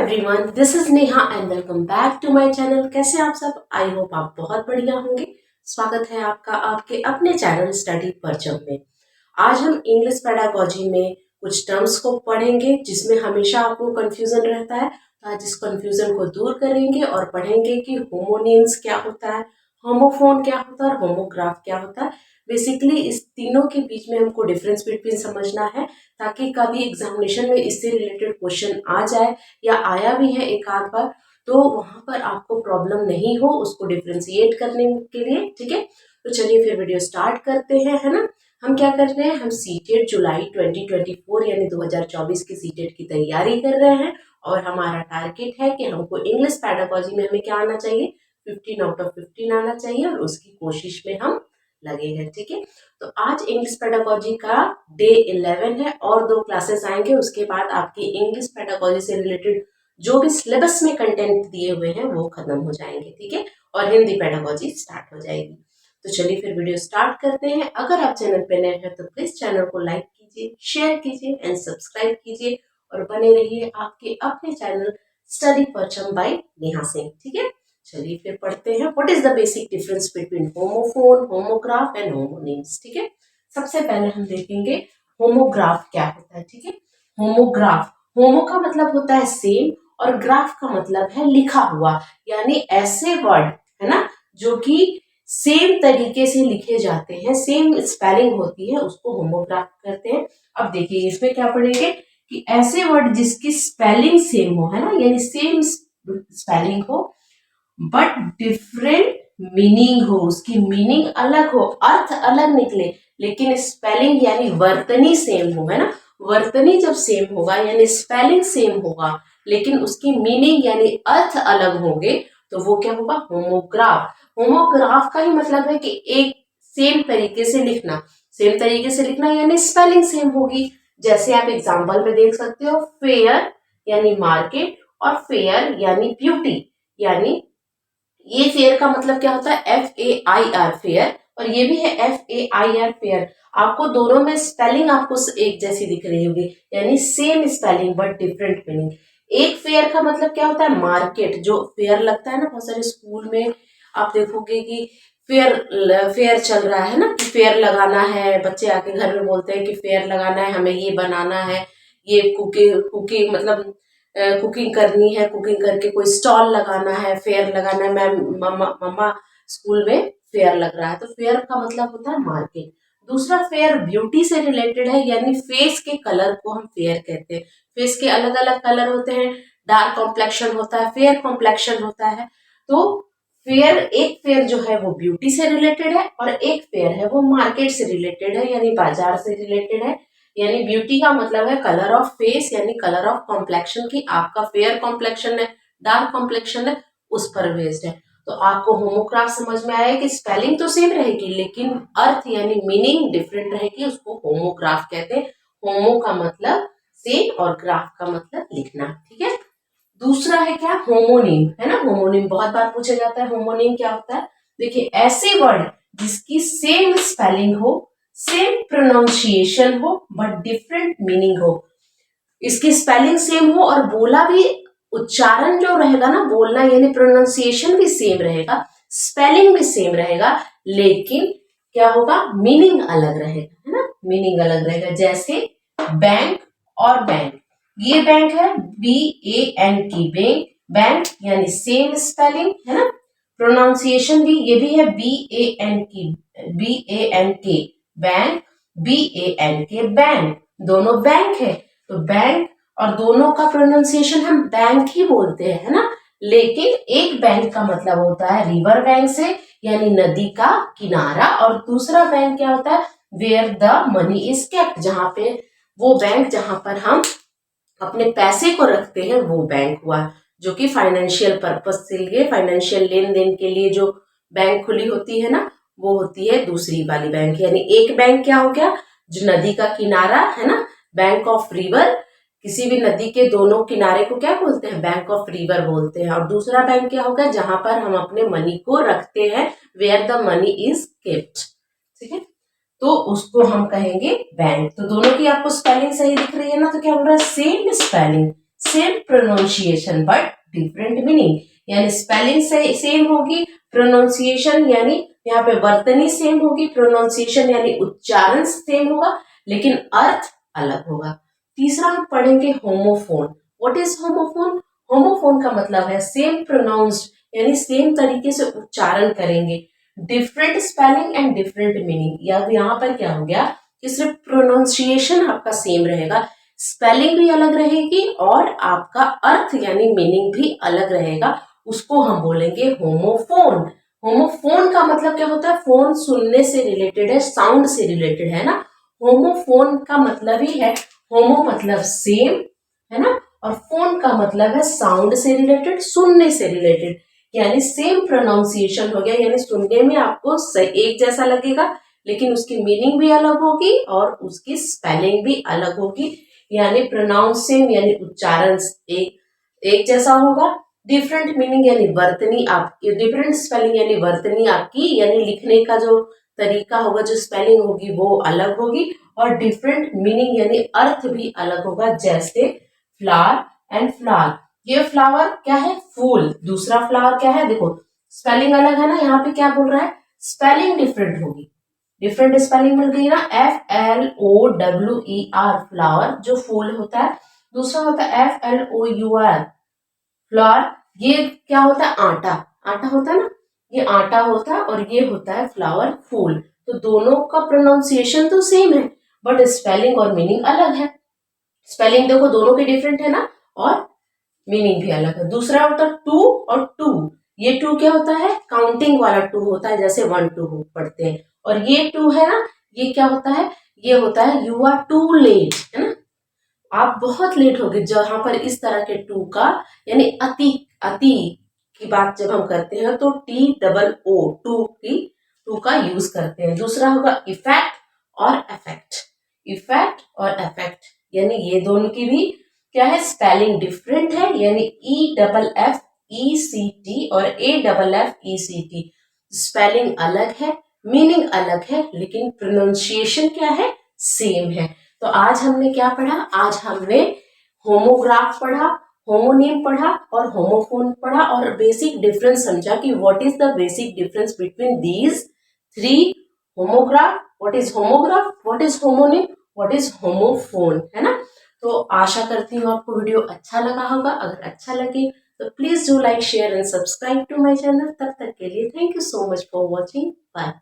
Everyone, this is Neha and welcome back to my channel. कैसे आप सब? आई होप आप बहुत बढ़िया होंगे। स्वागत है आपका आपके अपने चैनल स्टडी परचम में। आज हम इंग्लिश पेडागोजी में कुछ टर्म्स को पढ़ेंगे जिसमें हमेशा आपको कंफ्यूजन रहता है। तो आज इस कंफ्यूजन को दूर करेंगे और पढ़ेंगे कि होमोनिम्स क्या होता है, होमोफोन क्या होता है और होमोग्राफ क्या होता है। बेसिकली इस तीनों के बीच में हमको डिफरेंस बिटवीन समझना है ताकि कभी एग्जामिनेशन में इससे रिलेटेड क्वेश्चन आ जाए या आया भी है एक आध बार तो वहां पर आपको प्रॉब्लम नहीं हो उसको डिफ्रेंशिएट करने के लिए। ठीक है, तो चलिए फिर वीडियो स्टार्ट करते हैं, है ना। हम क्या कर रहे हैं, हम सीटेट जुलाई 2024 यानी 2024 की सीटेट की तैयारी कर रहे हैं और हमारा टारगेट है कि हमको इंग्लिश पेडागोजी में हमें क्या आना चाहिए, 15 आउट ऑफ 15 आना चाहिए और उसकी कोशिश में हम लगे हैं। ठीक है, तो आज इंग्लिश पेडागोजी का डे 11 है और 2 क्लासेस आएंगे। उसके बाद आपकी इंग्लिश पेडागोजी से रिलेटेड जो भी सिलेबस में कंटेंट दिए हुए हैं वो खत्म हो जाएंगे। ठीक है, और हिंदी पेडागोजी स्टार्ट हो जाएगी। तो चलिए फिर वीडियो स्टार्ट करते हैं। अगर आप चैनल पे नए हैं तो प्लीज चैनल को लाइक कीजिए, शेयर कीजिए एंड सब्सक्राइब कीजिए और बने रहिए आपके अपने चैनल स्टडी परचम बाय नेहा सिंह। ठीक है, चलिए फिर पढ़ते हैं। What is the basic difference between homophone, homograph and homonyms. ठीक है, सबसे पहले हम देखेंगे होमोग्राफ क्या होता है। ठीक है, होमोग्राफ, होमो का मतलब होता है सेम और ग्राफ का मतलब है लिखा हुआ, यानी ऐसे वर्ड है ना जो कि सेम तरीके से लिखे जाते हैं, सेम स्पेलिंग होती है, उसको होमोग्राफ कहते हैं। अब देखिए इसमें क्या पढ़ेंगे कि ऐसे वर्ड जिसकी स्पेलिंग सेम हो, है ना, यानी सेम स्पेलिंग हो बट डिफरेंट मीनिंग हो, उसकी मीनिंग अलग हो, अर्थ अलग निकले, लेकिन स्पेलिंग यानी वर्तनी सेम हो, है ना। वर्तनी जब सेम होगा यानी स्पेलिंग सेम होगा लेकिन उसकी मीनिंग यानी अर्थ अलग होंगे तो वो क्या होगा, होमोग्राफ। होमोग्राफ का ही मतलब है कि एक सेम तरीके से लिखना, सेम तरीके से लिखना यानी स्पेलिंग सेम होगी। जैसे आप एग्जाम्पल में देख सकते हो, फेयर यानी मार्केट और फेयर यानी ब्यूटी, यानी ये फेयर का मतलब क्या होता है, FAIR फेयर, और ये भी है FAIR फेयर। आपको दोनों में स्पेलिंग आपको एक जैसी दिख रही होगी, यानी same spelling but different meaning. एक फेयर का मतलब क्या होता है, मार्केट, जो फेयर लगता है ना बहुत सारे स्कूल में, आप देखोगे कि फेयर फेयर चल रहा है ना, कि फेयर लगाना है, बच्चे आके घर में बोलते हैं कि फेयर लगाना है, हमें ये बनाना है, ये कुकिंग कुकिंग मतलब कुकिंग करनी है, कुकिंग करके कोई स्टॉल लगाना है, फेयर लगाना है। मैम मम्मा मम्मा स्कूल में फेयर लग रहा है, तो फेयर का मतलब होता है मार्केट। दूसरा फेयर ब्यूटी से रिलेटेड है, यानी फेस के कलर को हम फेयर कहते हैं। फेस के अलग अलग कलर होते हैं, डार्क कॉम्प्लेक्शन होता है, फेयर कॉम्प्लेक्शन होता है। तो फेयर, एक फेयर जो है वो ब्यूटी से रिलेटेड है और एक फेयर है वो मार्केट से रिलेटेड है, यानी बाजार से रिलेटेड है। यानी ब्यूटी का मतलब है कलर ऑफ फेस, यानी कलर ऑफ कॉम्प्लेक्शन, की आपका फेयर कॉम्प्लेक्शन है, डार्क कॉम्प्लेक्शन है, उस पर बेस्ड है। तो आपको होमोग्राफ समझ में आया कि स्पेलिंग तो सेम रहेगी लेकिन अर्थ यानी मीनिंग डिफरेंट रहेगी, उसको होमोग्राफ कहते हैं। होमो का मतलब सेम और ग्राफ का मतलब लिखना। ठीक है, दूसरा है क्या, होमोनिम, है ना। होमोनिम बहुत बार पूछा जाता है, होमोनिम क्या होता है। देखिए ऐसे वर्ड जिसकी सेम स्पेलिंग हो, सेम प्रोनाउंसिएशन हो बट डिफरेंट मीनिंग हो, इसकी स्पेलिंग सेम हो और बोला भी, उच्चारण जो रहेगा ना, बोलना यानी प्रोनाउंसिएशन भी सेम रहेगा, स्पेलिंग भी सेम रहेगा, लेकिन क्या होगा, मीनिंग अलग रहेगा, है ना, मीनिंग अलग रहेगा। जैसे बैंक और बैंक, ये बैंक है BANK, बैंक, बैंक यानी सेम स्पेलिंग, है ना, प्रोनाउंसिएशन भी, ये भी है BANK बैंक, BANK बैंक, दोनों बैंक है। तो बैंक और दोनों का प्रोनाउंसिएशन हम बैंक ही बोलते हैं, है ना, लेकिन एक बैंक का मतलब होता है रिवर बैंक से, यानी नदी का किनारा, और दूसरा बैंक क्या होता है, where the money is kept, जहां पे वो बैंक जहां पर हम अपने पैसे को रखते हैं वो बैंक हुआ, जो कि फाइनेंशियल पर्पस के लिए, फाइनेंशियल लेन देन के लिए जो बैंक खुली होती है ना, वो होती है दूसरी वाली बैंक। यानी एक बैंक क्या हो गया, जो नदी का किनारा है ना, बैंक ऑफ रिवर, किसी भी नदी के दोनों किनारे को क्या बोलते हैं, बैंक ऑफ रिवर बोलते हैं। और दूसरा बैंक क्या होगा, जहां पर हम अपने मनी को रखते हैं, where the money is kept. ठीक है, तो उसको हम कहेंगे बैंक। तो दोनों की आपको स्पेलिंग सही दिख रही है ना, तो क्या बोल रहा है, same spelling, same pronunciation but different meaning, यानी स्पेलिंग से सेम होगी, प्रोनाउंसिएशन यानी यहाँ पे वर्तनी सेम होगी, प्रोनाउंसिएशन यानी उच्चारण सेम होगा, लेकिन अर्थ अलग होगा। तीसरा हम पढ़ेंगे homophone. What is homophone? Homophone का मतलब है सेम प्रोनाउंस्ड, यानी सेम तरीके से उच्चारण करेंगे, different spelling and different meaning. या यहाँ पर क्या हो गया कि सिर्फ प्रोनाउंसिएशन आपका सेम रहेगा, स्पेलिंग भी अलग रहेगी और आपका अर्थ यानी मीनिंग भी अलग रहेगा, उसको हम बोलेंगे होमोफोन। होमोफोन का मतलब क्या होता है? फोन सुनने से रिलेटेड है, साउंड से रिलेटेड है ना। होमोफोन का मतलब ही है, होमो मतलब सेम है ना, और फोन का मतलब है साउंड से रिलेटेड, सुनने से रिलेटेड, यानी सेम प्रोनाउंसिएशन हो गया, यानी सुनने में आपको एक जैसा लगेगा, लेकिन उसकी मीनिंग भी अलग होगी और उसकी स्पेलिंग भी अलग होगी, यानी प्रोनाउंस सेम यानी उच्चारण एक जैसा होगा, डिफरेंट मीनिंग यानी वर्तनी आपकी, डिफरेंट स्पेलिंग यानी वर्तनी आपकी, यानी लिखने का जो तरीका होगा, जो स्पेलिंग होगी वो अलग होगी, और डिफरेंट मीनिंग यानी अर्थ भी अलग होगा, जैसे फ्लावर एंड फ्लावर। ये फ्लावर क्या है? फूल। दूसरा फ्लावर क्या है? देखो स्पेलिंग अलग है ना, यहाँ पे क्या बोल रहा है? स्पेलिंग डिफरेंट होगी, डिफरेंट स्पेलिंग मिल गई ना, FLOWER फ्लावर जो फूल होता है, दूसरा होता है FLOUR फ्लावर, ये क्या होता है? आटा, आटा होता है ना, ये आटा होता है, और ये होता है फ्लावर, फूल। तो दोनों का प्रोनाउंसिएशन तो सेम है, बट स्पेलिंग और मीनिंग अलग है। स्पेलिंग देखो दोनों के डिफरेंट है ना, और मीनिंग भी अलग है। दूसरा होता है टू और टू। ये टू क्या होता है? काउंटिंग वाला टू होता है, जैसे 1 2 पढ़ते हैं, और ये टू है ना, ये क्या होता है? ये होता है यू आर टू लेट, है ना, आप बहुत लेट हो गए। जहां पर इस तरह के टू का यानी अति, अति की बात जब हम करते हैं तो TOO टू का यूज करते हैं। दूसरा होगा इफेक्ट और अफेक्ट। इफेक्ट और अफेक्ट यानी ये दोनों की भी क्या है? स्पेलिंग डिफरेंट है, यानी EFFECT और AFFECT, स्पेलिंग अलग है, मीनिंग अलग है, लेकिन प्रोनाउंसिएशन क्या है? सेम है। तो आज हमने क्या पढ़ा? आज हमने होमोग्राफ पढ़ा, होमोनिम पढ़ा और होमोफोन पढ़ा, और बेसिक डिफरेंस समझा कि what is the basic difference between these three. Homograph, what is homograph, what is homonym, what is homophone, है ना। तो आशा करती हूँ आपको वीडियो अच्छा लगा होगा। अगर अच्छा लगे तो please do like, share and subscribe to my channel. तब तक के लिए thank you so much for watching. Bye.